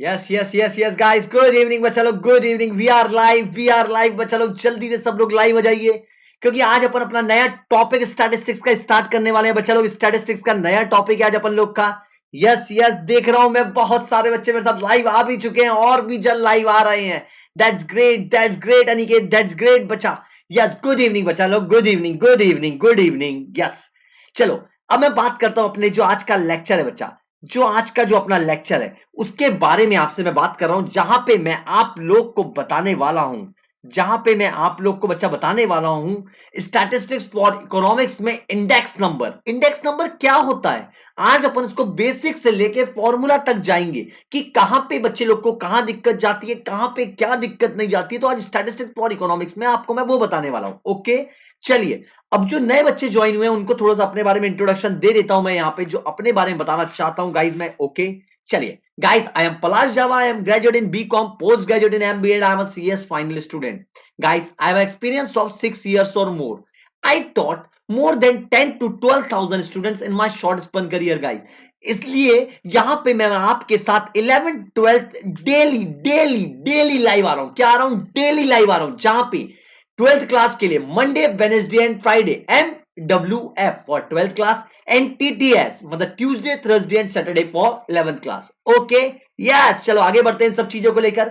Yes yes yes yes guys, good evening बच्चा लोग, good evening. We are live बच्चा लोग, जल्दी से सब लोग लाइव हो जाइए क्योंकि आज अपन अपना नया टॉपिक स्टैटिस्टिक्स का स्टार्ट करने वाले हैं बच्चा लोग। स्टैटिस्टिक्स का नया टॉपिक है आज अपन लोग का। यस यस, देख रहा हूं मैं बहुत सारे बच्चे मेरे साथ लाइव आ भी चुके हैं और भी जल्द लाइव आ रहे हैं। That's great Aniket, that's great बच्चा। यस, गुड इवनिंग बच्चा लोग, good evening good evening good evening. Yes, चलो अब मैं बात करता हूं अपने जो आज का लेक्चर है बच्चा, जो आज का जो अपना लेक्चर है उसके बारे में आपसे मैं बात कर रहा हूं, जहां पे मैं आप लोग को बताने वाला हूं, जहां पे मैं आप लोग को बच्चा बताने वाला हूं स्टैटिस्टिक्स फॉर इकोनॉमिक्स में इंडेक्स नंबर। इंडेक्स नंबर क्या होता है आज अपन इसको बेसिक से लेके फॉर्मूला तक जाएंगे कि कहां पे बच्चे लोग को कहां दिक्कत जाती है, कहां पे क्या दिक्कत नहीं जाती है। तो आज स्टैटिस्टिक्स फॉर इकोनॉमिक्स में आपको मैं वो बताने वाला हूं। ओके, चलिए अब जो नए बच्चे ज्वाइन हुए हैं उनको थोड़ा सा अपने बारे में इंट्रोडक्शन दे देता हूं मैं यहाँ पे, जो अपने बारे में बताना चाहता हूं गाइज मैं। ओके, चलिए guys, I am Palash Jawa, I am graduate in BCom, post graduate in MBA, I am a CS final student. Guys, I have experience of 6 years or more. I taught more than 10 to 12,000 students in my short span career guys. इसलिए यहां पे मैं आपके साथ 11th 12th daily daily daily live आ रहा हूं। क्या आ रहा हूं? डेली लाइव आ रहा हूं, जहां पे 12th क्लास के लिए Monday Wednesday and Friday MWF for 12th class and TTS मतलब Tuesday Thursday and Saturday for 11th class. Okay, yes, चलो आगे बढ़ते हैं सब चीजों को लेकर।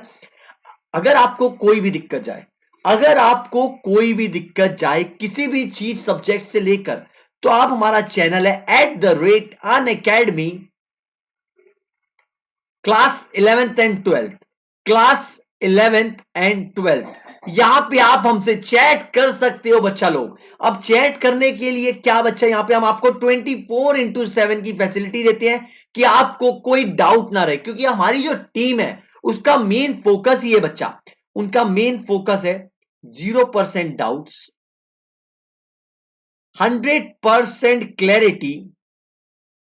अगर आपको कोई भी दिक्कत जाए, अगर आपको कोई भी दिक्कत जाए किसी भी चीज सब्जेक्ट से लेकर, तो आप हमारा चैनल है @Unacademy class 11th and 12th, class 11th and 12th, यहां पे आप हमसे चैट कर सकते हो बच्चा लोग। अब चैट करने के लिए क्या बच्चा, यहां पे हम आपको 24/7 की फैसिलिटी देते हैं कि आपको कोई डाउट ना रहे, क्योंकि हमारी जो टीम है उसका मेन फोकस ही है बच्चा, उनका मेन फोकस है 0% डाउट्स, 100% क्लैरिटी।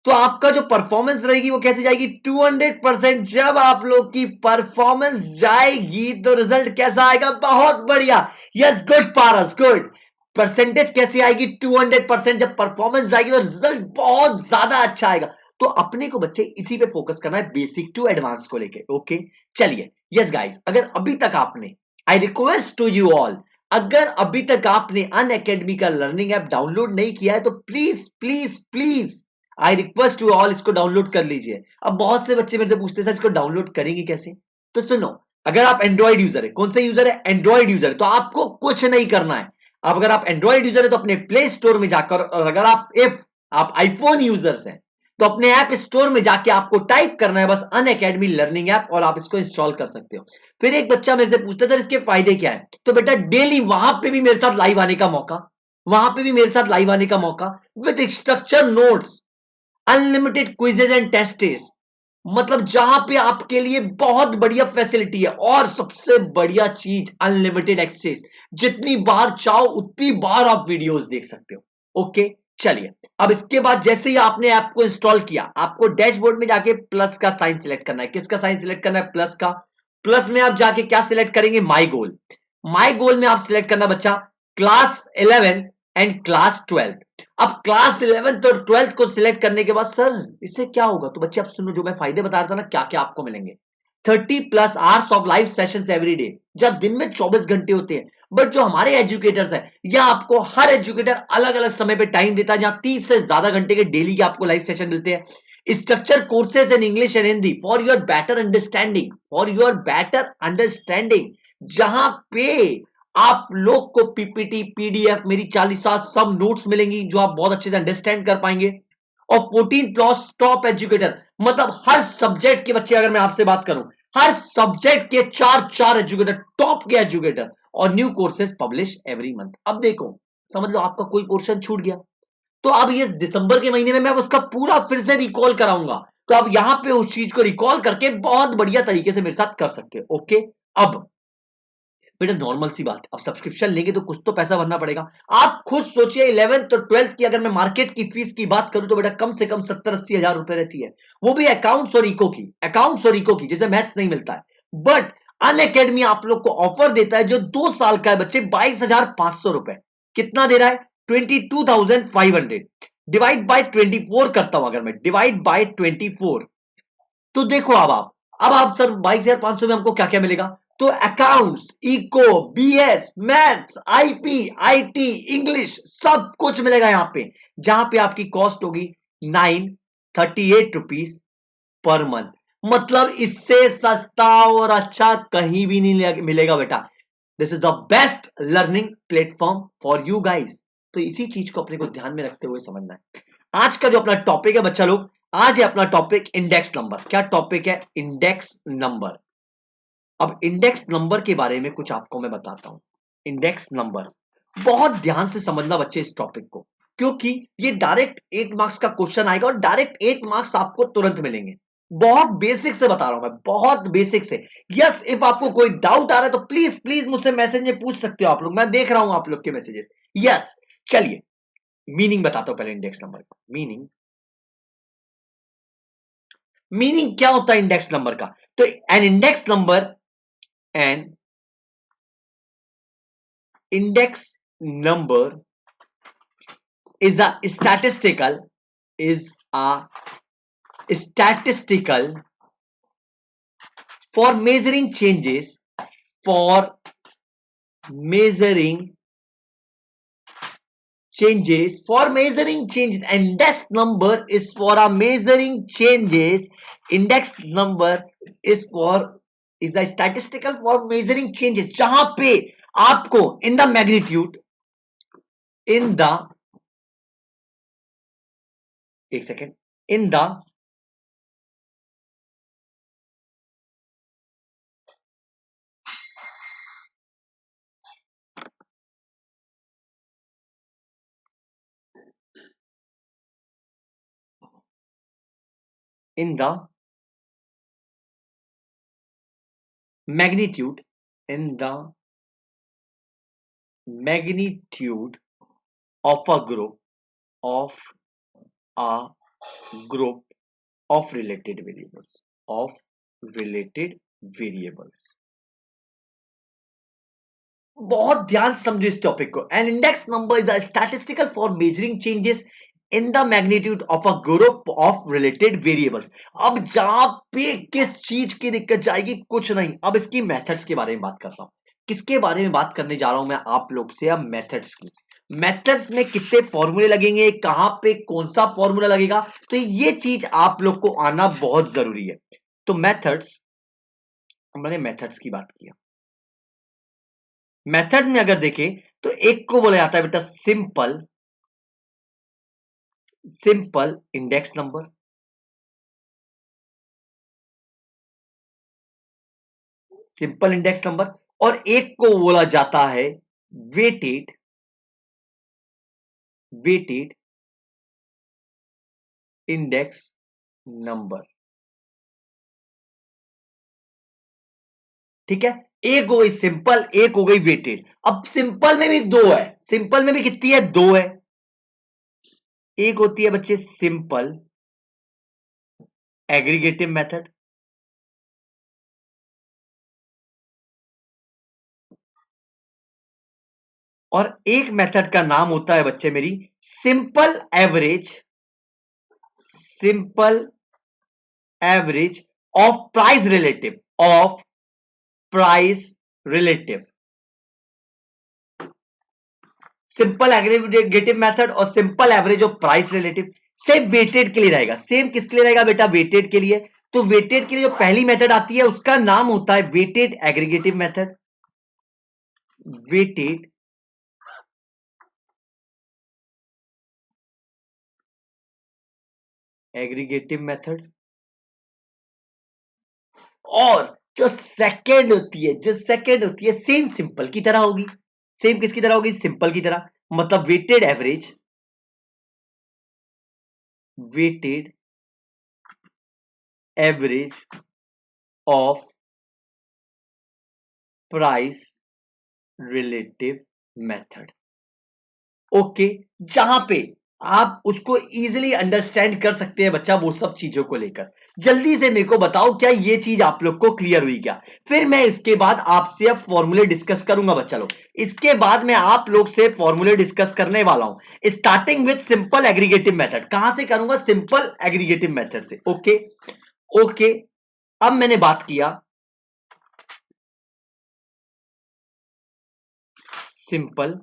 तो आपका जो परफॉर्मेंस रहेगी वो कैसे जाएगी? 200%। जब आप लोग की परफॉर्मेंस जाएगी तो रिजल्ट कैसा आएगा? बहुत बढ़िया। यस, गुड पारस, गुड। परसेंटेज कैसे आएगी? 200%। जब परफॉर्मेंस जाएगी तो रिजल्ट बहुत ज्यादा अच्छा आएगा। तो अपने को बच्चे इसी पे फोकस करना है, बेसिक टू एडवांस को लेके। ओके, चलिए। यस गाइस, अगर अभी तक आपने, I request to you all, अगर अभी तक आपने अनअकैडमी का लर्निंग ऐप डाउनलोड नहीं किया है तो please please please I request to all, इसको डाउनलोड कर लीजिए। अब बहुत से बच्चे मेरे से पूछते हैं सर इसको डाउनलोड करेंगे कैसे? तो सुनो, अगर आप एंड्रॉइड यूजर है, कौन सा यूजर है? एंड्रॉइड यूजर है, तो आपको कुछ नहीं करना है। अब अगर आप एंड्रॉइड यूजर है तो अपने प्ले स्टोर में जाकर, और अगर आप आईफोन यूजर्स हैं तो अपने ऐप स्टोर में जाके आपको टाइप करना है बस अनअकैडमी लर्निंग ऐप, और आप इसको इंस्टॉल कर सकते हो। फिर एक बच्चा मेरे से पूछता है सर इसके फायदे क्या है? तो बेटा डेली वहां पे भी मेरे साथ लाइव आने का मौका, वहां पे भी मेरे साथ लाइव आने का मौका with structure notes, unlimited quizzes and tastes, मतलब जहां पे आपके लिए बहुत बढ़िया फैसिलिटी है, और सबसे बढ़िया चीज अनलिमिटेड एक्सेस, जितनी बार चाहो उतनी बार आप वीडियोस देख सकते हो। ओके, चलिए। अब इसके बाद जैसे ही आपने ऐप को इंस्टॉल किया, आपको डैशबोर्ड में जाके प्लस का साइन सिलेक्ट करना है। किसका साइन सिलेक्ट करना है? प्लस का। प्लस में आप जाके क्या सिलेक्ट करेंगे? माई गोल। माई गोल में आप सिलेक्ट करना बच्चा क्लास 11 एंड क्लास 12। अब क्लास 11th और 12th को सिलेक्ट करने के बाद सर इससे क्या होगा? तो बच्चे आप सुनो, जो मैं फायदे बता रहा था ना, क्या क्या आपको मिलेंगे। 30+ hours of live sessions every day, जहां दिन में 24 घंटे होते हैं। बट जो हमारे एजुकेटर्स हैं, या आपको हर एजुकेटर अलग अलग समय पे टाइम देता है, जहां 30 से ज्यादा घंटे के डेली के आपको लाइव सेशन मिलते हैं। Structure courses in English and Hindi for your better understanding, for your better understanding, जहां पे आप लोग को पीपीटी पीडीएफ मेरी 40 सब नोट्स मिलेंगी जो आप बहुत अच्छे से अंडरस्टैंड कर पाएंगे। और 14+ टॉप एजुकेटर, मतलब हर सब्जेक्ट के बच्चे, अगर मैं आपसे बात करूं, हर सब्जेक्ट के चार चार एजुकेटर, टॉप के एजुकेटर, और new courses publish every month. अब देखो, समझ लो आपका कोई पोर्शन छूट गया, तो अब ये दिसंबर के महीने में मैं उसका पूरा फिर से रिकॉल कराऊंगा, तो आप यहां पे उस चीज को रिकॉल करके बहुत बढ़िया तरीके से मेरे साथ कर सकते हो। ओके, अब बेटा नॉर्मल सी बात, अब सब्सक्रिप्शन लेंगे तो कुछ तो पैसा भरना पड़ेगा। आप खुद सोचिए 11th और 12th की अगर मैं मार्केट की फीस की बात करूं तो बेटा कम से कम 70-80 हजार रुपए रहती है, वो भी अकाउंट्स और इको की, अकाउंट्स और इको की, जिसे मैथ्स नहीं मिलता है। बट अनअकैडमी आप लोग को ऑफर देता है जो 2 साल का है बच्चे, 22,500 रुपए। कितना दे रहा है? 22,500 डिवाइड बाय 24 करता हूं, अगर मैं डिवाइड बाय 24, तो देखो अब आप अब आप सर 22,500 में हमको क्या क्या मिलेगा? तो accounts, eco, BS, maths, IP, IT, English सब कुछ मिलेगा यहां पे, जहां पे आपकी कॉस्ट होगी 938 रुपीज पर मंथ। मतलब इससे सस्ता और अच्छा कहीं भी नहीं मिलेगा बेटा। This is the best learning platform for you guys. तो इसी चीज को अपने को ध्यान में रखते हुए समझना है। आज का जो अपना टॉपिक है बच्चा लोग, आज है अपना टॉपिक इंडेक्स नंबर। क्या टॉपिक है? Index number. अब इंडेक्स नंबर के बारे में कुछ आपको मैं बताता हूं। इंडेक्स नंबर बहुत ध्यान से समझना बच्चे इस टॉपिक को, क्योंकि ये डायरेक्ट 8 मार्क्स का क्वेश्चन आएगा और डायरेक्ट 8 मार्क्स आपको तुरंत मिलेंगे। बहुत बेसिक से बता रहा हूं मैं, बहुत बेसिक से। यस, इफ आपको कोई डाउट आ रहा है तो प्लीज प्लीज मुझसे मैसेज में पूछ सकते हो आप लोग, मैं देख रहा हूं आप लोग के मैसेजेस। यस, चलिए मीनिंग बताता हूं पहले इंडेक्स नंबर का। मीनिंग क्या होता है इंडेक्स नंबर का? तो an index number, an index number is a statistical for measuring changes, for measuring changes. Index number is for a measuring changes. Index number is a statistical for measuring changes, जहां पे आपको in the magnitude, in the एक second, in the in the magnitude, in the magnitude of a group of a group of related variables. बहुत ध्यान से समझो इस topic को। An index number is the statistical for measuring changes in the magnitude of a group of related variables. अब जहां पे किस चीज की दिक्कत जाएगी? कुछ नहीं। अब इसकी मेथड्स के बारे में बात करता हूं। किसके बारे में बात करने जा रहा हूं मैं आप लोग से? अब मेथड्स की। मेथड्स में कितने फॉर्मूले लगेंगे, कहां पे कौन सा फॉर्मूला लगेगा, तो ये चीज आप लोग को आना बहुत जरूरी है। तो मेथड्स, मैंने मेथड्स की बात किया। मेथड्स में अगर देखें तो एक को बोला जाता है बेटा simple index number. Simple index number. और एक को बोला जाता है वेटेड इंडेक्स नंबर। ठीक है, एक हो गई सिंपल, एक हो गई वेटेड। अब सिंपल में भी दो है। सिंपल में भी कितनी है? दो है। एक होती है बच्चे सिंपल एग्रीगेटिव मेथड, और एक मेथड का नाम होता है बच्चे मेरी simple average of price relative. Simple aggregative method और simple average of price relative. Same weighted के लिए रहेगा। सेम किसके लिए रहेगा बेटा? वेटेड के लिए। तो वेटेड के लिए जो पहली मेथड आती है उसका नाम होता है weighted aggregative method. Weighted aggregative method. और जो सेकेंड होती है सेम सिंपल की तरह होगी। सेम किसकी तरह होगी? सिंपल की तरह। मतलब weighted average of price relative method. Okay, जहां पे आप उसको इजीली अंडरस्टैंड कर सकते हैं बच्चा, वो सब चीजों को लेकर। जल्दी से मेरे को बताओ, क्या ये चीज आप लोग को क्लियर हुई क्या? फिर मैं इसके बाद आपसे अब फॉर्मूले डिस्कस करूंगा बच्चा लोग। इसके बाद मैं आप लोग से फॉर्मूले डिस्कस करने वाला हूं, starting with simple aggregative method. कहां से करूंगा? सिंपल एग्रीगेटिव मेथड से। ओके ओके, अब मैंने बात किया सिंपल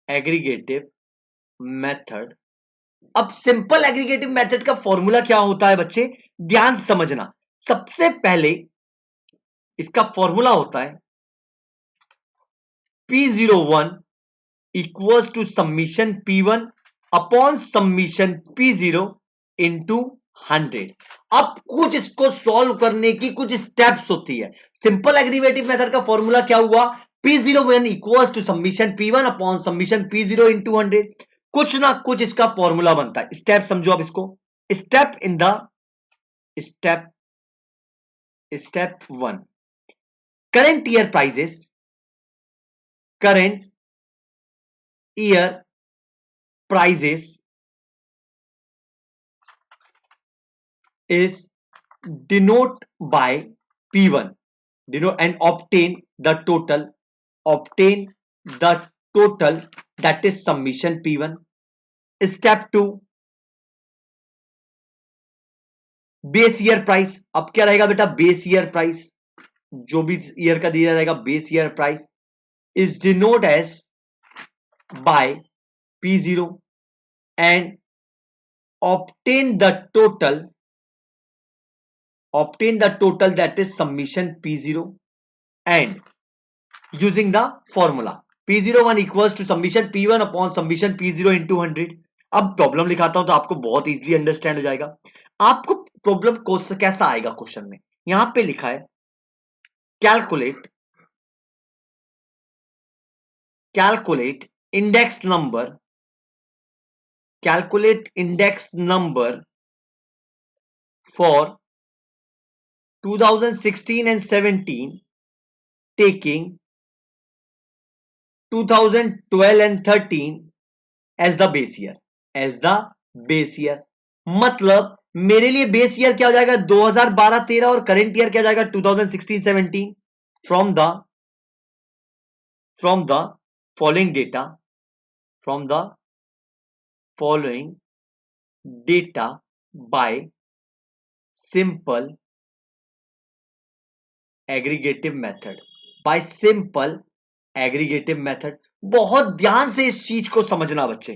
एग्रीगेटिव मेथड। अब सिंपल एग्रीगेटिव मेथड का फॉर्मूला क्या होता है बच्चे, ध्यान से समझना। सबसे पहले इसका फॉर्मूला होता है P01 equals to summation P1 upon summation P0 into 100। अब कुछ इसको सॉल्व करने की कुछ स्टेप्स होती है। सिंपल एग्रीगेटिव मेथड का फॉर्मूला क्या हुआ, P01 equals to summation P1 upon summation P0 into 100। कुछ ना कुछ इसका फॉर्मूला बनता है। स्टेप समझो अब इसको। Step in the step 1, current year prices, current year prices is denote by P1, denote and obtain the total that is summation P1. Step 2, base year price. अब क्या रहेगा बेटा, बेस ईयर प्राइस, जो भी year का दिया रहेगा base year price is denote as by P0 and obtain the total that is summation P0 and using the formula P01 equals to summation P1 upon summation P0 into 100। अब problem लिखाता हूं तो आपको बहुत easily understand हो जाएगा। आपको problem कैसा आएगा क्वेश्चन में, यहां पे लिखा है calculate index number for 2016 and 17 taking 2012 and 13 as the base year। मतलब मेरे लिए बेस ईयर क्या हो जाएगा 2012-13 और करंट ईयर क्या जाएगा 2016-17 from the following data bye simple aggregative method. बहुत ध्यान से इस चीज को समझना बच्चे।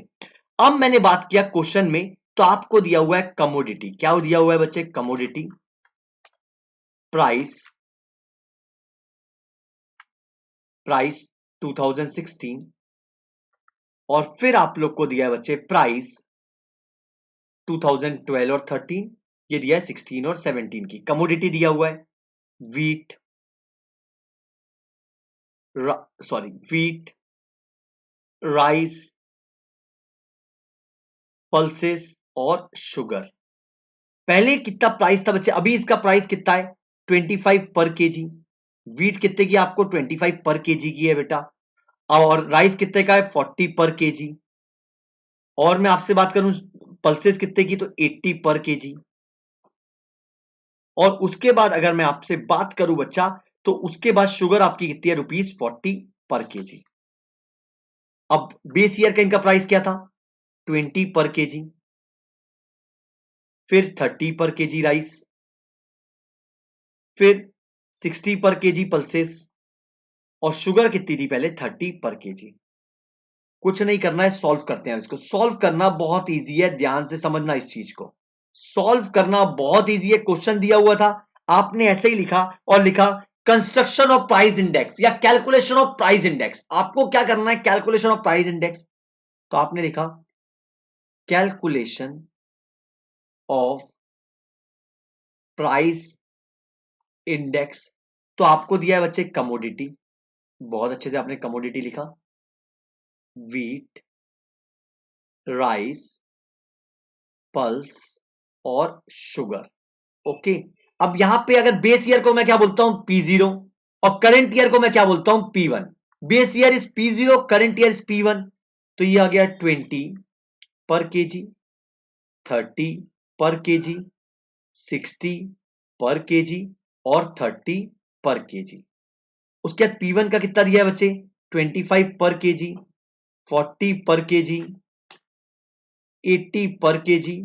अब मैंने बात किया क्वेश्चन में, तो आपको दिया हुआ है कमोडिटी। क्या दिया हुआ है बच्चे, कमोडिटी प्राइस 2016 और फिर आप लोग को दिया है बच्चे प्राइस 2012 और 13, ये दिया है 16 और 17 की कमोडिटी दिया हुआ है वीट, राइस, पल्सेस और शुगर। पहले कितना प्राइस था बच्चे, अभी इसका प्राइस कितना है 25 पर केजी। वीट कितने की आपको 25 पर केजी की है बेटा, और राइस कितने का है 40 पर केजी। और मैं आपसे बात करूं पल्सेस कितने की, तो 80 पर केजी। और उसके बाद अगर मैं आपसे बात करूं बच्चा, तो उसके बाद शुगर आपकी कितनी है ₹40 पर केजी। अब बेस ईयर का इनका प्राइस क्या था 20 पर केजी, फिर 30 पर केजी राइस, फिर 60 पर केजी पल्सेस, और शुगर कितनी थी पहले 30 पर केजी। कुछ नहीं करना है, सॉल्व करते हैं इसको। सॉल्व करना बहुत इजी है, ध्यान से समझना इस चीज को। सॉल्व करना बहुत इजी है। क्वेश्चन दिया हुआ था, आपने ऐसे ही लिखा और लिखा कंस्ट्रक्शन ऑफ प्राइस इंडेक्स या कैलकुलेशन ऑफ प्राइस इंडेक्स। आपको क्या करना है, कैलकुलेशन ऑफ प्राइस इंडेक्स। तो आपने लिखा कैलकुलेशन ऑफ प्राइस इंडेक्स। तो आपको दिया है बच्चे कमोडिटी, बहुत अच्छे से आपने कमोडिटी लिखा, वीट, राइस, पल्स और शुगर। ओके। अब यहां पे अगर बेस ईयर को मैं क्या बोलता हूं P0 और करंट ईयर को मैं क्या बोलता हूं P1। Base year is P0, current year is P1। तो ये आ गया 20 पर केजी, 30 पर केजी, 60 पर केजी और 30 पर केजी। उसके बाद P1 का कितना दिया है बच्चे 25 पर केजी, 40 पर केजी, 80 पर केजी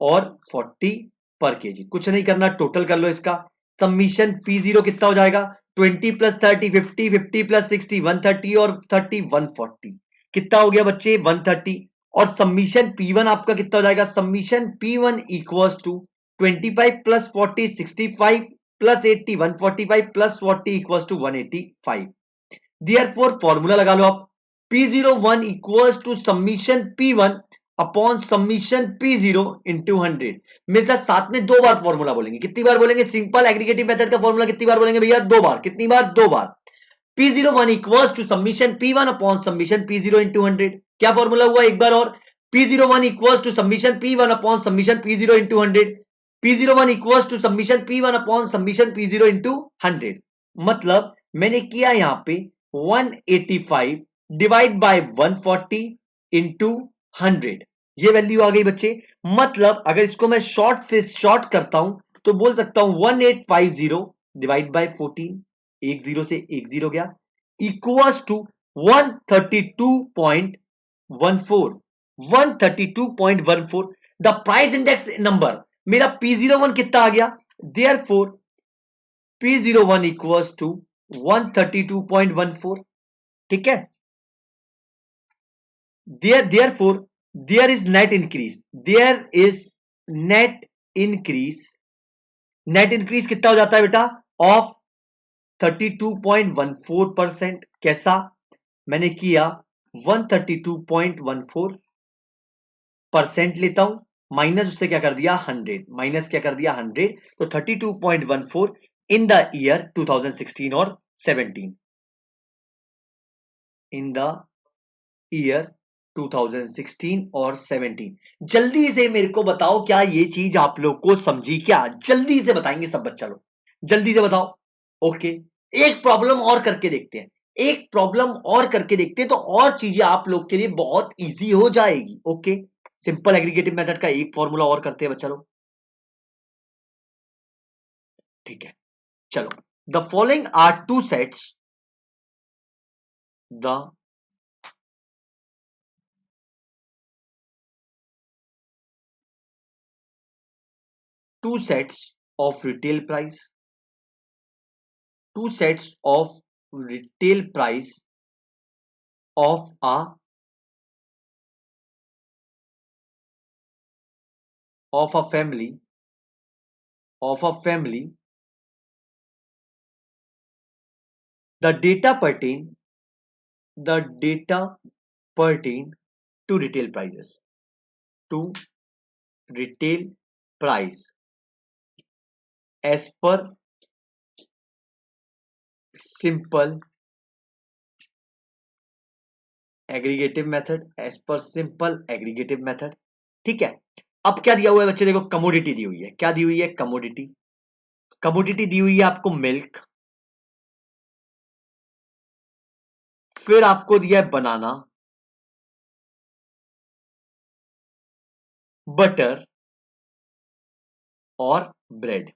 और 40 पर केजी। कुछ नहीं करना, टोटल कर लो इसका। सबमिशन P0 कितना हो जाएगा? 20 प्लस 30 50, 50 प्लस 60 130 और 30 140। कितना हो गया बच्चे? 130। और सबमिशन P1 आपका कितना हो जाएगा? Submission P1 equals to 25 plus 40 65 plus 80 145 plus 40 equals to 185। Therefore formula लगा लो आप। P01 equals to submission P1 upon submission P0 into 100। मेरे साथ में दो बार फॉर्मूला बोलेंगे। कितनी बार बोलेंगे? सिंपल एग्रीगेटिव मेथड का फॉर्मूला कितनी बार बोलेंगे भैया? दो बार। कितनी बार? दो बार। P01 equals to submission P1 upon submission P0 into 100। क्या फॉर्मूला हुआ? एक बार और। P01 equals to submission P1 upon submission P0 into 100। P01 equals to submission P1 upon submission P0 into 100। मतलब मैंने किया यहां पे 185 डिवाइड बाय 140 इंटू 100। ये वैल्यू आ गई बच्चे। मतलब अगर इसको मैं शॉर्ट से शॉर्ट करता हूं तो बोल सकता हूं 1850 डिवाइड बाय 14, एक जीरो से एक जीरो गया, equals to 132.14। 132.14 the price index number मेरा P01 कितना आ गया? Therefore P01 equals to 132.14। ठीक है। therefore there is net increase, there is net increase। Net increase कितना हो जाता है बेटा? ऑफ 32.14%। कैसा? मैंने किया 132.14% लेता हूं, माइनस उससे क्या कर दिया? 100। माइनस क्या कर दिया? 100। तो 32.14 इन द ईयर 2016 और 17। इन द ईयर 2016 और 17। जल्दी से मेरे को बताओ, क्या ये चीज आप लोग को समझी क्या? जल्दी से बताएंगे सब बच्चा लोग, जल्दी से बताओ। ओके, एक प्रॉब्लम और करके देखते हैं। एक प्रॉब्लम और करके देखते हैं तो और चीजें आप लोग के लिए बहुत इजी हो जाएगी। ओके, सिंपल एग्रीगेटिव मेथड का एक फॉर्मूला और करते हैं बच्चा लोग। ठीक है, चलो। The following are two sets, the two sets of retail price, two sets of retail price of a family, of a family. The data pertain to retail prices, to retail price as per simple aggregative method, as per simple aggregative method. ठीक है। अब क्या दिया हुआ है बच्चे? देखो, commodity दी हुई है। क्या दी हुई है? कमोडिटी। कमोडिटी दी हुई है आपको मिल्क, फिर आपको दिया है बनाना, बटर और ब्रेड।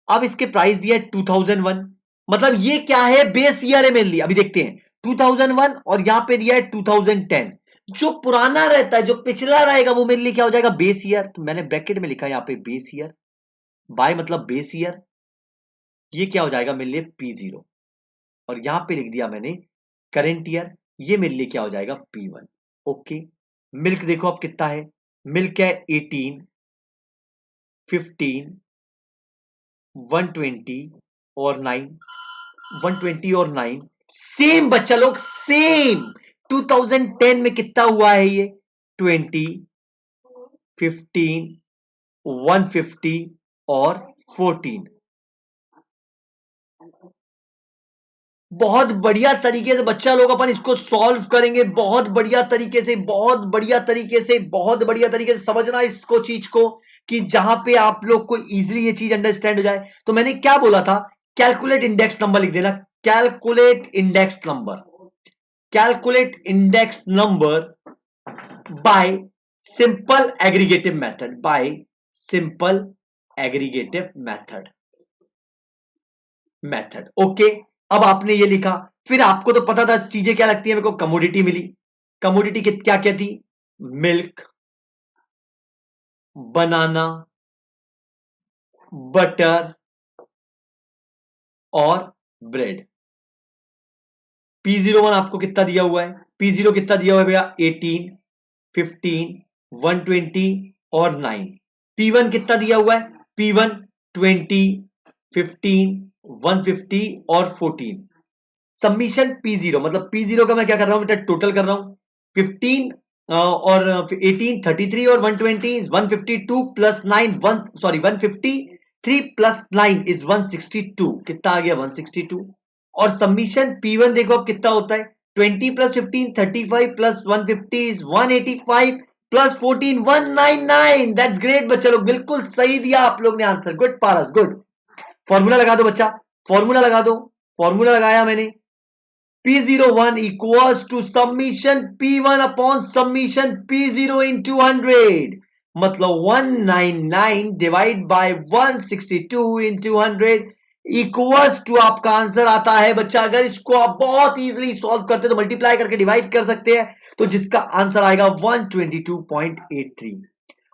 अब इसके प्राइस दिया है 2001। मतलब ये क्या है? बेस ईयर है मेरे लिए। अभी देखते हैं 2001 और यहां पे दिया है 2010। जो पुराना रहता है, जो पिछला रहेगा, वो मेरे लिए क्या हो जाएगा? Base year. तो मैंने ब्रैकेट में लिखा है यहां पे बेस ईयर, बाय मतलब बेस ईयर। ये क्या हो जाएगा मेरे लिए? P0। और यहां पे लिख दिया मैंने करेंट ईयर। ये मेरे लिए क्या हो जाएगा? P1। ओके। मिल्क देखो अब कितना है। मिल्क है 18, 15, 120 और 9। 120 और 9 सेम बच्चा लोग, सेम। 2010 में कितना हुआ है ये? 20, 15, 150 और 14। बहुत बढ़िया तरीके से बच्चा लोग अपन इसको सॉल्व करेंगे। बहुत बढ़िया तरीके से, बहुत बढ़िया तरीके से, बहुत बढ़िया तरीके से समझना इसको, चीज को, कि जहां पे आप लोग को इजीली ये चीज अंडरस्टैंड हो जाए। तो मैंने क्या बोला था? कैलकुलेट इंडेक्स नंबर लिख देना। Calculate index number, calculate index number by simple aggregative method, bye simple aggregative method. Okay. अब आपने ये लिखा, फिर आपको तो पता था चीजें क्या लगती है मेरे को। कमोडिटी मिली। कमोडिटी क्या क्या थी? मिल्क, बनाना, बटर और ब्रेड। P01 आपको कितना दिया हुआ है? P0 कितना दिया हुआ है भैया? 18, 15, 120 और 9। P1 कितना दिया हुआ है? P1 20, 15, 150 और 14। सबमिशन P0 मतलब P0 का मैं क्या कर रहा हूं बेटा? टोटल कर रहा हूं। 15 और 18, 33 और 120 152 प्लस 9 सॉरी 153 प्लस 9 इज 162। कितना आ गया? 162। और सबमिशन P1 देखो अब कितना होता है? 20 plus 15 35 plus 150 is 185 plus 14 199। That's great बच्चा लोग, बिल्कुल सही दिया आप लोग ने आंसर। गुड पारस, गुड। फॉर्मूला लगा दो बच्चा, फॉर्मूला लगा दो। फॉर्मूला लगाया मैंने। P01 equals to summation P1 upon summation P0 into 100। मतलब 199 divide by 162 into 100 equals to आपका आंसर आता है बच्चा। अगर इसको आप बहुत इजीली सॉल्व करते तो मल्टीप्लाई करके डिवाइड कर सकते हैं, तो जिसका आंसर आएगा 122.83।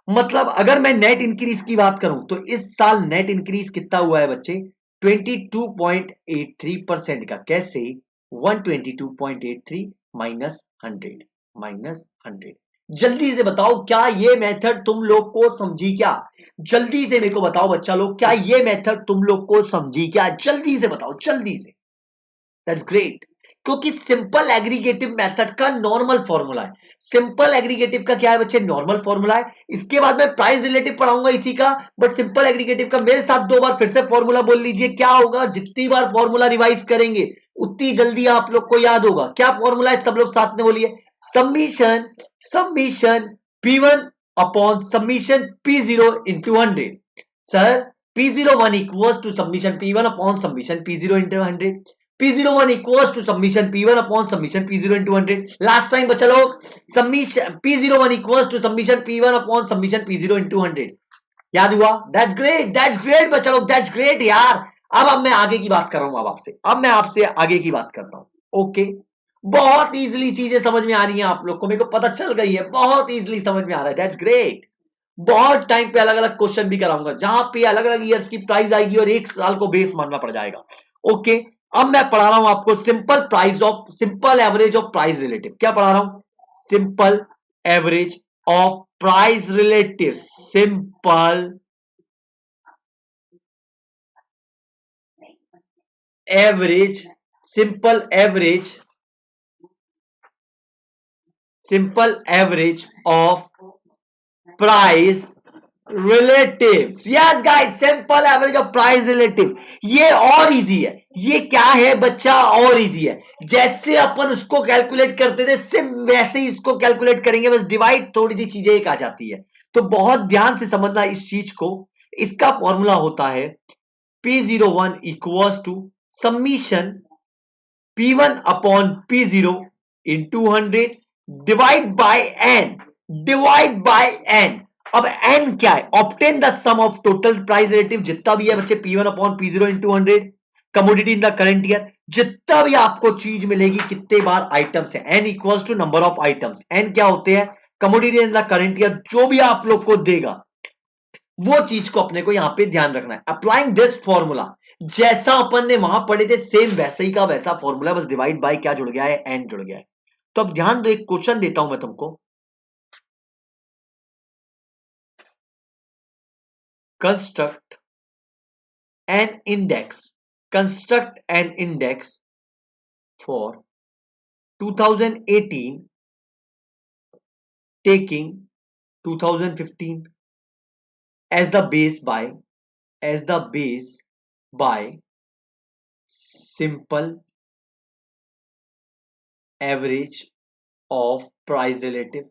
मतलब अगर मैं नेट इंक्रीज की बात करूं तो इस साल नेट इंक्रीज कितना हुआ है बच्चे? 22.83% का। कैसे? 122.83 माइनस 100, माइनस 100। जल्दी से बताओ, क्या ये मेथड तुम लोग को समझी क्या? जल्दी से मेरे को बताओ बच्चा लोग, क्या ये मेथड तुम लोग को समझी क्या? जल्दी से बताओ, जल्दी से। That's great. क्योंकि सिंपल एग्रीगेटिव मेथड का नॉर्मल फॉर्मूला है। सिंपल एग्रीगेटिव का क्या है बच्चे? नॉर्मल फॉर्मूला है। इसके बाद मैं प्राइस रिलेटिव पढ़ाऊंगा इसी का, बट सिंपल एग्रीगेटिव का मेरे साथ दो बार फिर से फॉर्मूला बोल लीजिए। क्या होगा? जितनी बार फॉर्मूला रिवाइज करेंगे उतनी जल्दी आप लोग को याद होगा। क्या फॉर्मूला है? सब लोग साथ में बोलिए। Submission submission P1 upon submission P0 into 100। Sir, P01 equals to submission P1 upon submission P0 into 100। P01 equals to submission P1 upon submission P0 into 100। Last time बच्चा लोग, submission P01 equals to submission P1 upon submission P0 into 100। याद हुआ? That's great बच्चा लोग, that's great यार। अब मैं आगे की बात कर रहा हूं। अब आपसे, अब मैं आपसे आगे की बात करता हूं। ओके, बहुत इजीली चीजें समझ में आ रही हैं आप लोग को, मेरे को पता चल गई है, बहुत इजीली समझ में आ रहा है। That's great. बहुत टाइम पे अलग अलग क्वेश्चन भी कराऊंगा जहां पे अलग अलग ईयर्स की प्राइस आएगी और एक साल को बेस मानना पड़ जाएगा। ओके, अब मैं पढ़ा रहा हूं आपको simple average of price relative. क्या पढ़ा रहा हूं? Simple average of price relative. Average simple average simple average of price relative. Yes guys, simple average of price relative. ये और इजी है। ये क्या है बच्चा? और इजी है। जैसे अपन उसको कैलकुलेट करते थे सिम वैसे ही इसको कैलकुलेट करेंगे, बस डिवाइड थोड़ी सी चीजें एक आ जाती है। तो बहुत ध्यान से समझना इस चीज को। इसका फॉर्मूला होता है P01 equals to submission P1 upon P0 into 100 divide by n. Divide by n. अब एन क्या है? Obtain the sum of total price relative, जितना भी है बच्चे P1 upon P0 into 100 commodity in the current year. जितना भी आपको चीज मिलेगी, कितने बार आइटम्स है, n equals to number of items. एन क्या होते हैं? Commodity in the current year. जो भी आप लोग को देगा वो चीज को अपने को यहां पे ध्यान रखना है। अप्लाइंग दिस फॉर्मूला, जैसा अपन ने वहां पढ़े थे सेम वैसे ही का वैसा फॉर्मूला, बस डिवाइड बाय क्या जुड़ गया है? एन जुड़ गया है। तो अब ध्यान दो, एक क्वेश्चन देता हूं मैं तुमको। Construct N index construct N index for 2018 taking 2015 as the base by simple average of price relative।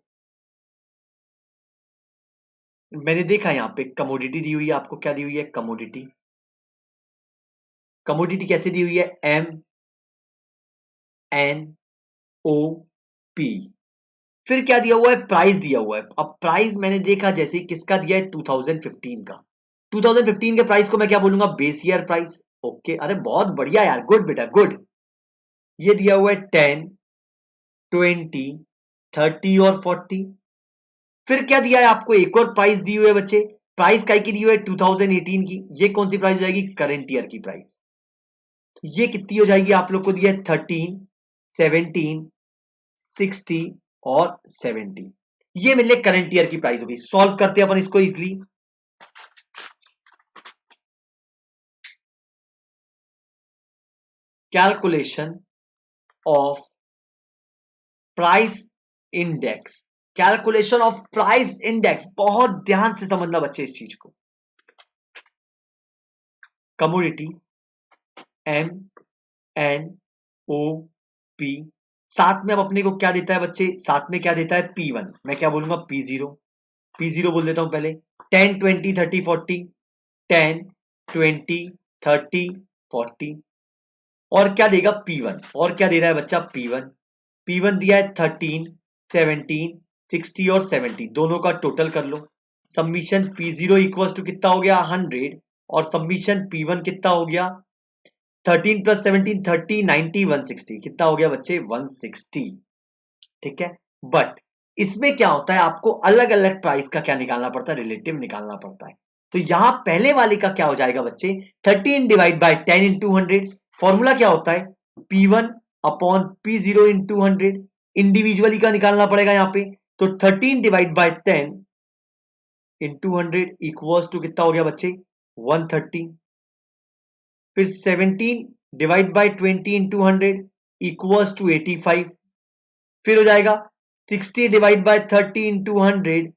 मैंने देखा यहां पे कमोडिटी दी हुई है आपको। क्या दी हुई है? कमोडिटी। कमोडिटी कैसे दी हुई है? MNOP। फिर क्या दिया हुआ है? प्राइस दिया हुआ है। अब प्राइस मैंने देखा जैसे किसका दिया है? 2015 का। 2015 के प्राइस को मैं क्या बोलूंगा? Base year price. ओके, अरे बहुत बढ़िया यार, गुड बेटा गुड। ये दिया हुआ है 10, 20, 30 और 40। फिर क्या दिया है आपको, एक और प्राइस दी हुई है बच्चे, प्राइस काय की दी हुई है 2018 की, ये कौन सी प्राइस हो जाएगी, करंट ईयर की प्राइस। ये कितनी हो जाएगी, आप लोग को दिया है 13, 17, 60 और 70। ये मेरे लिए करंट ईयर की प्राइस होगी। सॉल्व करते हैं अपन इसको easily. Calculation of price index, calculation of price index, बहुत ध्यान से समझना बच्चे इस चीज को। कमोडिटी MNOP, साथ में अब अपने को क्या देता है बच्चे, साथ में क्या देता है P1, मैं क्या बोलूंगा P0 बोल देता हूं पहले। 10 20 30 40, 10 20 30 40, और क्या देगा P1, और क्या दे रहा है बच्चा P1 दिया है 13 17 60 और 70, दोनों का टोटल कर लो। सबमिशन P0 इक्वल टू कितना हो गया 100, और सबमिशन P1 कितना हो गया 13 प्लस 17 30 90 160, कितना हो गया बच्चे 160। ठीक है, बट इसमें क्या होता है, आपको अलग अलग प्राइस का क्या निकालना पड़ता है, रिलेटिव निकालना पड़ता है। तो यहां पहले वाले का क्या हो जाएगा बच्चे, 13 डिवाइड बाय 10 इंटू 100, फॉर्मूला क्या होता है P1 upon P0 into 100, individually का निकालना पड़ेगा यहां पे। तो 13 divide by 10 into 100 equals to कितना हो गया बच्चे 130, फिर 17 divide by 20 into 100 equals to 85, फिर हो जाएगा 60 divide by 30 into 100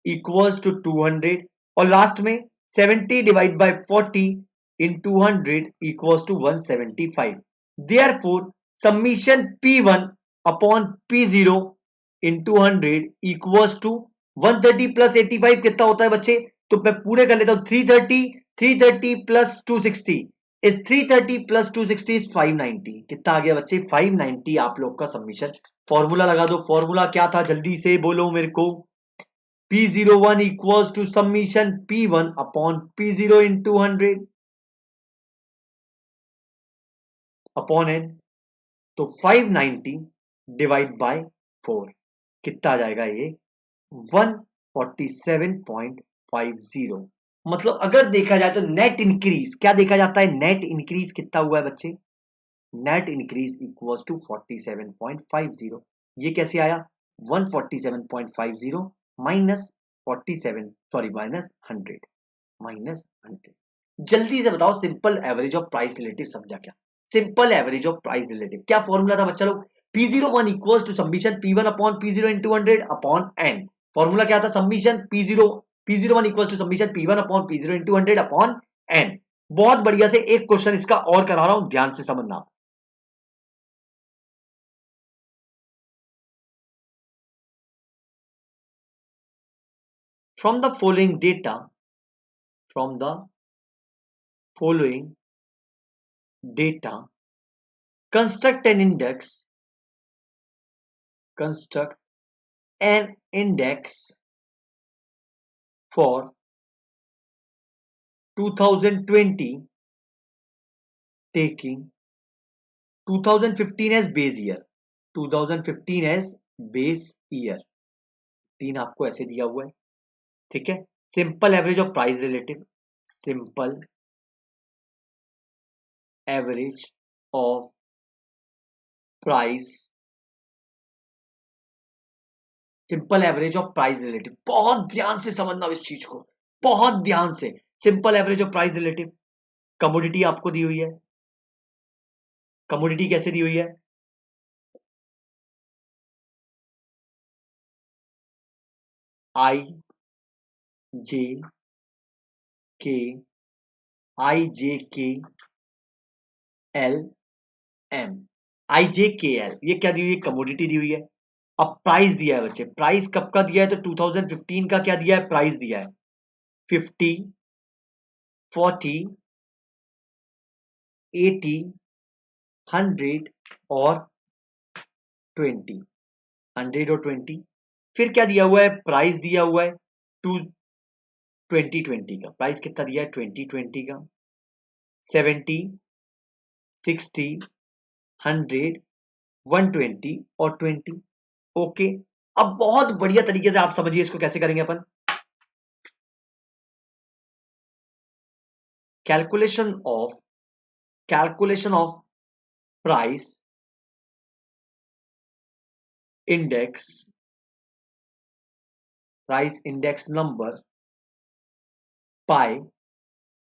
equals to 200, और लास्ट में 70 divide by 40 into 100 equals to 175। Therefore submission P1 upon P0 into 100 equals to 130 plus 85 कितना होता है बच्चे, तो मैं पूरे कर लेता हूं 330 प्लस 260 इस 330 प्लस 260 इज 590, कितना आ गया बच्चे 590 आप लोग का सबमिशन। फॉर्मूला लगा दो, फॉर्मूला क्या था जल्दी से बोलो मेरे को, P01 equals to submission P1 upon P0 into 100 upon n, तो 590 डिवाइड बाय 4 कितना आ जाएगा ये 147.50। मतलब अगर देखा जाए तो नेट इंक्रीज क्या देखा जाता है, नेट इंक्रीज कितना हुआ है बच्चे, नेट इंक्रीज इक्वल्स टू 47.50। ये कैसे आया 147.50 माइनस 47 सॉरी माइनस 100। जल्दी से बताओ simple average of price relative समझा क्या, simple average of price relative क्या फॉर्मूला था बच्चा लोग, P01 equals to submission P1 upon P0 into 100 upon n। Formula क्या था, submission P01 equals to submission P1 upon P0 into 100 upon n। बहुत बढ़िया से एक क्वेश्चन इसका और करा रहा हूं, ध्यान से समझना। From the following data, from the following data, construct an index, construct an index for 2020 taking 2015 as base year, 2015 as base year, तीन आपको ऐसे दिया हुआ है। ठीक है, simple average of price relative, simple average of price, simple average of price relative, बहुत ध्यान से समझना इस चीज को, बहुत ध्यान से। Simple average of price relative, commodity आपको दी हुई है, कमोडिटी कैसे दी हुई है, आई जे के, आई जे के एल एम, आई जे के एल, ये क्या दी हुई है, कमोडिटी दी हुई है। अब प्राइस दिया है बच्चे, प्राइस कब का दिया है, तो 2015 का क्या दिया है, प्राइस दिया है 50 40 80 100 और 20, 100 और 20। फिर क्या दिया हुआ है, प्राइस दिया हुआ है 2020 का, प्राइस कितना दिया है 2020 का 70 60 100 120 और 20। ओके, अब बहुत बढ़िया तरीके से आप समझिए इसको कैसे करेंगे अपन। Calculation of price index number by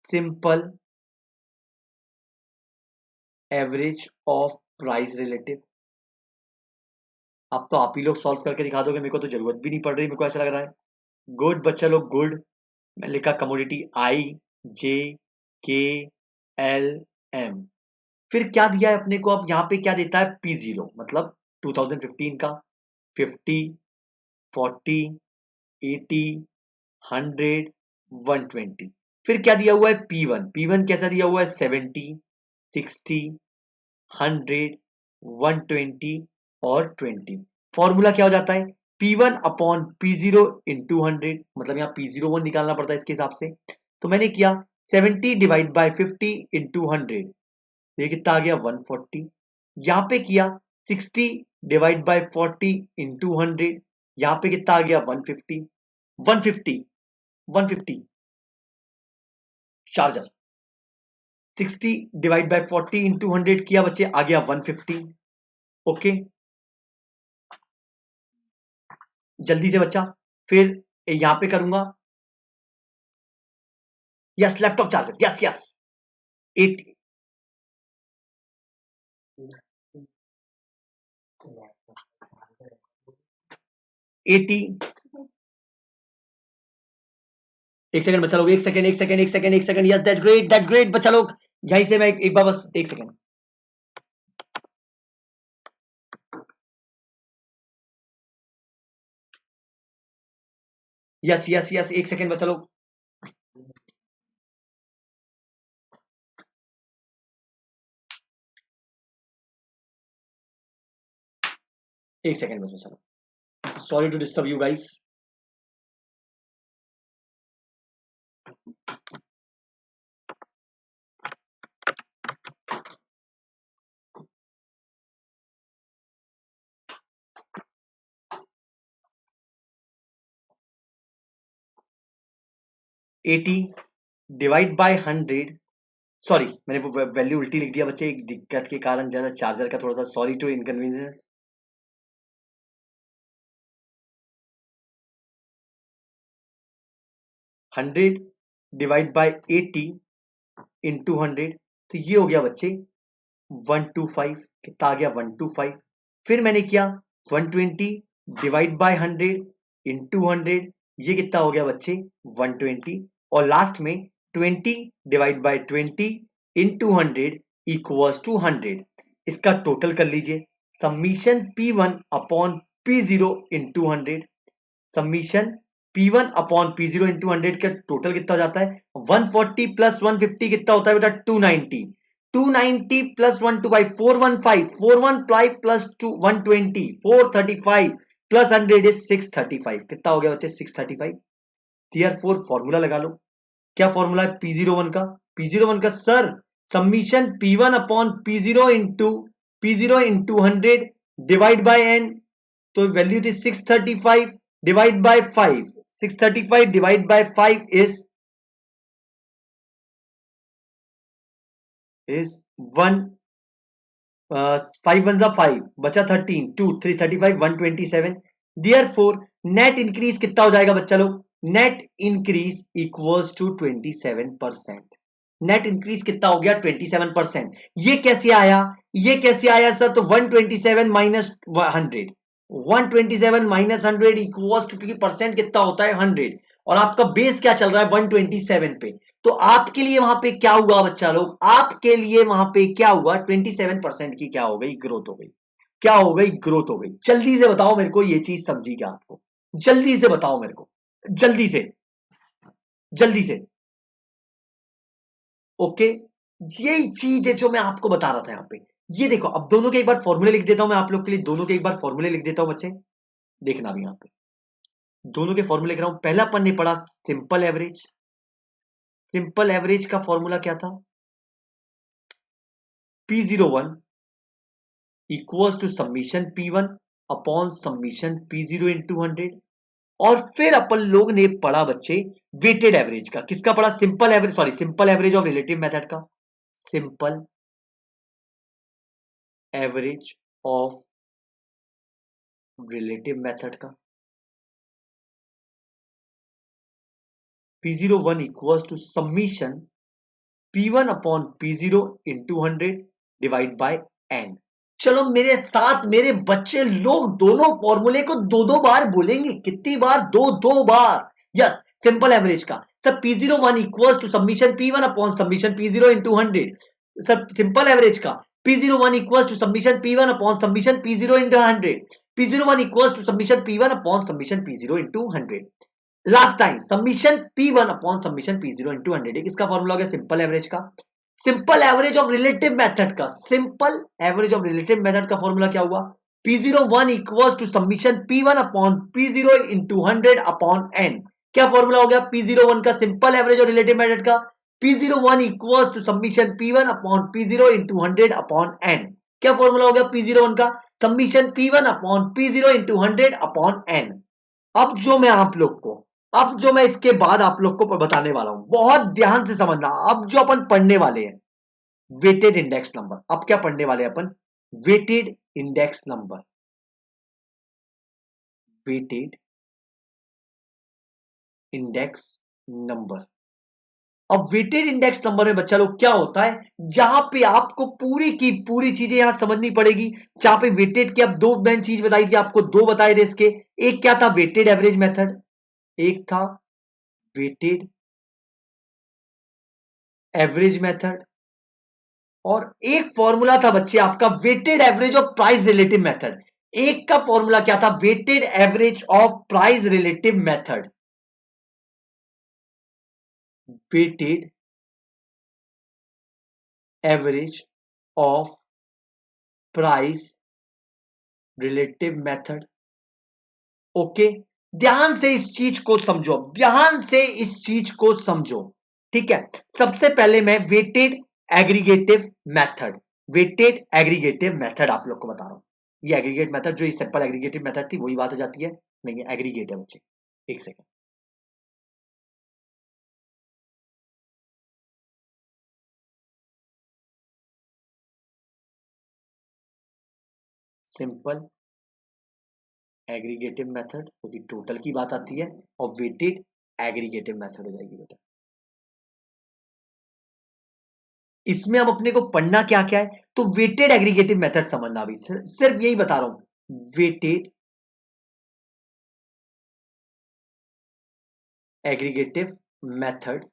simple average of price relative. अब तो आप ही लोग सॉल्व करके दिखा दोगे, मेरे को तो जरूरत भी नहीं पड़ रही, मेरे को ऐसा लग रहा है। गुड बच्चा लोग, गुड। मैं लिखा कमोडिटी IJKLM। फिर क्या दिया है अपने को, अब यहाँ पे क्या देता है P0, मतलब 2015 का 50, 40, 80, 100, 120। फिर क्या दिया हुआ है P1 कैसा दिया हुआ है 70, 60, 100, 120 और 20। फॉर्मूला क्या हो जाता है P1/P0 × 100, मतलब यहाँ P01 निकालना पड़ता है इसके हिसाब से। तो मैंने किया 70/50 × 100, ये कितना आ गया 140। यहाँ पे किया 60/40 × 100, यहाँ पे कितना आ गया 150। 150 150 चार्जर 60/40 × 100 किया बच्चे, आ गया 150। ओके, जल्दी से बच्चा। फिर यहां पे करूंगा, yes laptop charger, yes yes 80 80। एक सेकंड बच्चा लोग, एक सेकंड, यस दैट्स ग्रेट बच्चा लोग। यहीं से मैं एक बार बस एक सेकंड, यस यस यस एक सेकंड बच्चा लोग। एक सेकंड बच्चा लोग, sorry to disturb you guys. Eighty divide by 100, sorry मैंने वो वैल्यू उल्टी लिख दिया बच्चे, एक दिक्कत के कारण जरा चार्जर का थोड़ा सा, सॉरी टू इनकन्वीनियंस। 100/80 × 100, तो ये हो गया बच्चे 125। कितना आ गया 125। फिर मैंने किया 120/100 × 100, ये कितना हो गया बच्चे 120। और लास्ट में 20/20 × 100 इक्वल्स टू 100। इसका टोटल कर लीजिए, समीशन P1/P0 × 100, समीशन P1/P0 × 100 का टोटल कितना हो जाता है 140 + 150 कितना होता है बेटा 290। 290 + 125 415, 415 + 2 120 435 + 100 इज 635। कितना हो गया बच्चे 635। टियर 4 फॉर्मूला लगा लो। क्या फॉर्मूला है P01 का sir, summation P1/P0 × 100 divide by n, तो वैल्यू थी 635 divide by 5, 635 divide by 5 is 1, 5 1 जा 5 बचा 13, 2 3 35 127। देयरफॉर नेट इंक्रीज कितना हो जाएगा बच्चा लोग, net increase equals to 27%। Net increase कितना हो गया 27%। ये कैसे आया सर, तो 127 माइनस 100, 127 माइनस 100 इक्वल्स टू, क्योंकि परसेंट कितना होता है 100, और आपका बेस क्या चल रहा है 127 पे। तो आपके लिए वहां पे क्या हुआ बच्चा लोग, आपके लिए वहां पे क्या हुआ 27% की क्या हो गई ग्रोथ हो गई, क्या हो गई ग्रोथ हो गई। जल्दी से बताओ मेरे को, ये चीज समझी क्या आपको, जल्दी से बताओ मेरे को, जल्दी से, जल्दी से। ओके, यही चीज है जो मैं आपको बता रहा था यहाँ पे। ये देखो, अब दोनों के एक बार फॉर्मूले लिख देता हूं मैं आप लोग के लिए, दोनों के एक बार फॉर्मूले लिख देता हूं बच्चे, देखना भी यहाँ पे दोनों के फॉर्मूले लिख रहा हूं। पहला अपन ने पढ़ा सिंपल एवरेज, सिंपल एवरेज का फॉर्मूला क्या था P01 equals to summation P1 upon summation P0 into 100। और फिर अपन लोग ने पढ़ा बच्चे वेटेड एवरेज का। किसका पढ़ा? Simple average, sorry simple average of relative method का। Simple average of relative method का। P01 equals to summation P1 upon P0 into 100 divide by n। चलो मेरे साथ मेरे बच्चे लोग दोनों फॉर्मूले को दो दो बार बोलेंगे। कितनी बार? दो दो बार। यस, सिंपल एवरेज का sir P01 equals to summation P1 upon summation P0 into 100। Sir simple average का P01 equals to summation P1 upon summation P0 into 100। P01 equals to summation P1 upon summation P0 into 100। Last time summation P1 upon summation P0 into 100। किसका formula हो गया? Simple average का। Simple average of relative method का, simple average of relative method का formula क्या हुआ? P01 equals to summation P1 upon P0 into 100 upon n। क्या formula हो गया P01 का सिंपल एवरेज और रिलेटिव मेथड का? P01 equals to summation P1 upon P0 into 100 upon n। क्या फॉर्मूला हो गया P01 का? Summation P1 upon P0 into 100 upon n। अब जो मैं इसके बाद आप लोग को बताने वाला हूं, बहुत ध्यान से समझना। अब जो अपन पढ़ने वाले हैं वेटेड इंडेक्स नंबर। अब क्या पढ़ने वाले हैं अपन? Weighted index number. Weighted index number. अब वेटेड इंडेक्स नंबर में बच्चा लोग क्या होता है, जहां पे आपको पूरी की पूरी चीजें यहां समझनी पड़ेगी। जहां पे वेटेड की अब दो मेन चीज बताई थी आपको, दो बताए थे इसके। एक क्या था? Weighted average method. एक था वेटेड एवरेज मेथड। और एक फॉर्मूला था बच्चे आपका weighted average of price relative method. एक का फॉर्मूला क्या था? Weighted average of price relative method. Weighted average of price relative method. Okay, ध्यान से इस चीज को समझो, ध्यान से इस चीज को समझो। ठीक है, सबसे पहले मैं weighted aggregative method, weighted aggregative method आप लोग को बता रहा हूं। ये एग्रीगेट मेथड, जो सिंपल एग्रीगेटिव मेथड थी वही बात हो जाती है। नहीं, एग्रीगेट है बच्चे। एक सेकंड, सिंपल एग्रीगेटिव मेथड क्योंकि टोटल की बात आती है, और वेटेड एग्रीगेटिव मेथड हो जाएगी बेटा। इसमें अब अपने को पढ़ना क्या क्या है, तो वेटेड एग्रीगेटिव मेथड समझना। अभी सिर्फ यही बता रहा हूं, वेटेड एग्रीगेटिव मेथड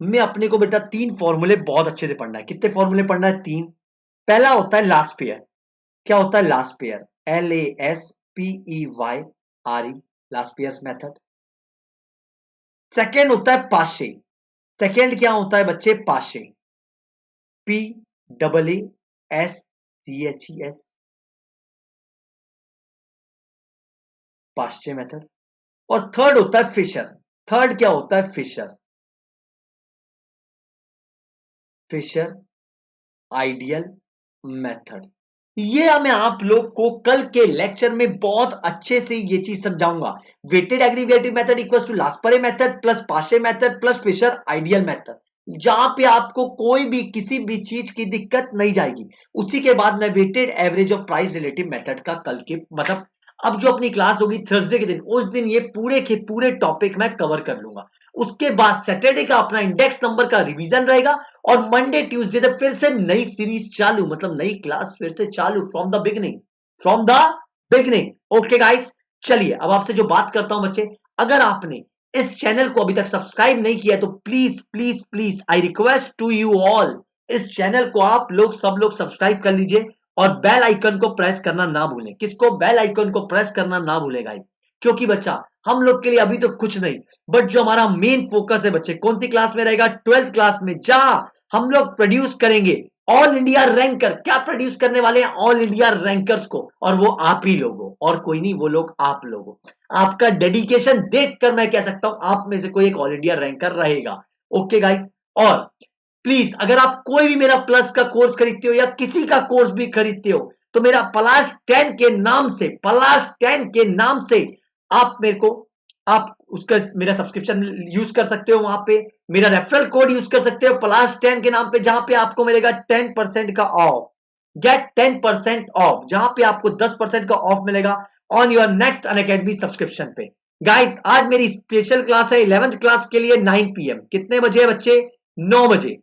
में अपने को बेटा तीन फॉर्मूले बहुत अच्छे से पढ़ना है। कितने फॉर्मूले पढ़ना है? तीन। पहला होता है लास्ट पेयर। क्या होता है last pair? LASPEYRE, last pairs method. Second होता है पाशे। सेकेंड क्या होता है बच्चे? Paasche, PAASCHES, Paasche method. और थर्ड होता है फिशर। थर्ड क्या होता है? Fisher, Fisher ideal method. ये मैं आप लोग को कल के लेक्चर में बहुत अच्छे से ये चीज समझाऊंगा। Weighted aggregative method equals to Laspeyres method plus Paasche method plus Fisher ideal method, जहां पे आपको कोई भी किसी भी चीज की दिक्कत नहीं जाएगी। उसी के बाद मैं weighted average of price relative method का कल के मतलब अब जो अपनी क्लास होगी थर्सडे के दिन, उस दिन ये पूरे के पूरे टॉपिक मैं कवर कर लूंगा। उसके बाद सैटरडे का अपना इंडेक्स नंबर का रिवीजन रहेगा, और मंडे ट्यूसडे से फिर से नई सीरीज चालू, मतलब नई क्लास फिर से चालू from the beginning, from the beginning. Okay guys, चलिए अब आपसे जो बात करता हूं बच्चे, अगर आपने इस चैनल को अभी तक सब्सक्राइब नहीं किया तो please please please I request to you all, इस चैनल को आप लोग सब लोग सब्सक्राइब कर लीजिए और बेल आइकन को प्रेस करना ना भूलें। किसको? बेल आइकन को प्रेस करना ना भूलें गाइस, क्योंकि बच्चा हम लोग के लिए अभी तो कुछ नहीं, बट जो हमारा मेन फोकस है बच्चे कौन सी क्लास में रहेगा? 12th क्लास में, जहां हम लोग प्रोड्यूस करेंगे ऑल इंडिया रैंकर। क्या प्रोड्यूस करने वाले हैं? ऑल इंडिया रैंकर्स को, और वो आप ही लोगों, और कोई नहीं, वो लोग आप लोगों। आपका डेडिकेशन देखकर मैं कह सकता हूं आप में से कोई एक ऑल इंडिया रैंकर रहेगा। ओके गाइस, और प्लीज अगर आप कोई भी मेरा प्लस का कोर्स खरीदते हो या किसी का कोर्स भी खरीदते हो, तो मेरा पलाश 10 के नाम से, पलाश 10 के नाम से आप मेरे को, आप उसका मेरा सब्सक्रिप्शन यूज कर सकते हो, वहां पे मेरा रेफरल कोड यूज कर सकते हो पलाश 10 के नाम पे, जहां पे आपको मिलेगा 10% का ऑफ। गेट 10% ऑफ, जहां पे आपको 10% का ऑफ मिलेगा on your next Unacademy subscription पे। गाइस आज मेरी स्पेशल क्लास है 11th क्लास के लिए 9 पीएम। कितने बजे है बच्चे? 9 बजे।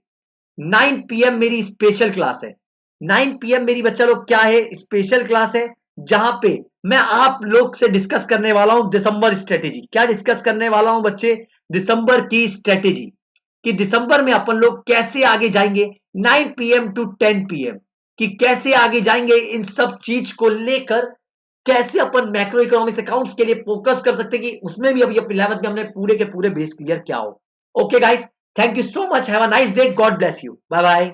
9 पीएम मेरी स्पेशल क्लास है। 9 पीएम मेरी बच्चा लोग क्या है, स्पेशल क्लास है, जहां पे मैं आप लोग से डिस्कस करने वाला हूं दिसंबर स्ट्रेटेजी। क्या डिस्कस करने वाला हूं बच्चे? दिसंबर की स्ट्रेटेजी, कि दिसंबर में अपन लोग कैसे आगे जाएंगे 9 पीएम टू 10 पीएम, कि कैसे आगे जाएंगे इन सब चीज को लेकर, कैसे अपन मैक्रो इकोनॉमिक्स अकाउंट्स के लिए फोकस कर सकते हैं, कि उसमें भी अभी 11th में हमने पूरे के पूरे बेस क्लियर क्या हो। Okay guys, thank you so much, have a nice day, God bless you, bye bye.